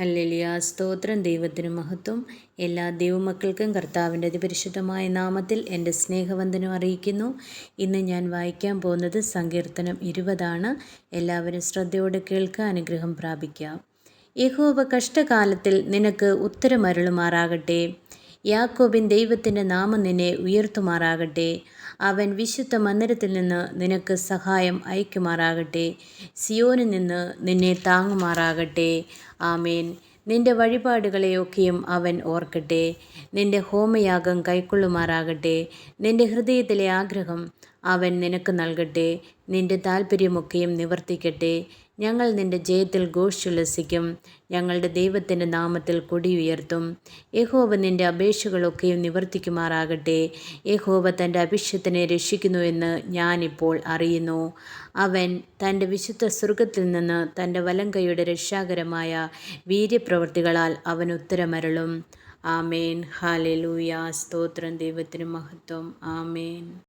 Hallelujah, സ്തോത്രം, ദൈവത്തിന് മഹത്വം. എല്ലാ ദൈവമക്കൾക്കും കർത്താവിൻ്റെ അതിപരിശുദ്ധമായ നാമത്തിൽ എൻ്റെ സ്നേഹവന്ദനം അറിയിക്കുന്നു. ഇന്ന് ഞാൻ വായിക്കാൻ പോകുന്നത് സങ്കീർത്തനം 20 എല്ലാവരും ശ്രദ്ധയോടെ കേൾക്കുക, അനുഗ്രഹം പ്രാപിക്കാം. യഹോവ കഷ്ടകാലത്തിൽ നിനക്ക് ഉത്തരമരുളുമാറാകട്ടെ. യാക്കോബിൻ ദൈവത്തിൻ്റെ നാമം നിന്നെ ഉയർത്തുമാറാകട്ടെ. അവൻ വിശുദ്ധ മന്ദിരത്തിൽ നിന്ന് നിനക്ക് സഹായം അയക്കുമാറാകട്ടെ. സിയോനിൽ നിന്ന് നിന്നെ താങ്ങുമാറാകട്ടെ. ആമേൻ. നിന്റെ വഴിപാടുകളെയൊക്കെയും അവൻ ഓർക്കട്ടെ. നിന്റെ ഹോമയാഗം കൈക്കൊള്ളുമാറാകട്ടെ. നിന്റെ ഹൃദയത്തിലെ ആഗ്രഹം അവൻ നിനക്ക് നൽകട്ടെ. നിന്റെ താൽപ്പര്യമൊക്കെയും നിവർത്തിക്കട്ടെ. ഞങ്ങൾ നിന്റെ ജയത്തിൽ ഘോഷിച്ചുല്ലസിക്കും. ഞങ്ങളുടെ ദൈവത്തിൻ്റെ നാമത്തിൽ കൊടിയുയർത്തും. യഹോവ നിന്റെ അപേക്ഷകളൊക്കെയും നിവർത്തിക്കുമാറാകട്ടെ. യഹോവ തൻ്റെ അഭിഷിക്തനെ രക്ഷിക്കുന്നുവെന്ന് ഞാനിപ്പോൾ അറിയുന്നു. അവൻ തൻ്റെ വിശുദ്ധ സ്വർഗ്ഗത്തിൽ നിന്ന് തൻ്റെ വലങ്കൈയുടെ രക്ഷാകരമായ വീര്യപ്രവൃത്തികളാൽ അവൻ ഉത്തരമരുളും. ആമേൻ. ഹല്ലേലൂയ, സ്തോത്രം, ദൈവത്തിന് മഹത്വം. ആമേൻ.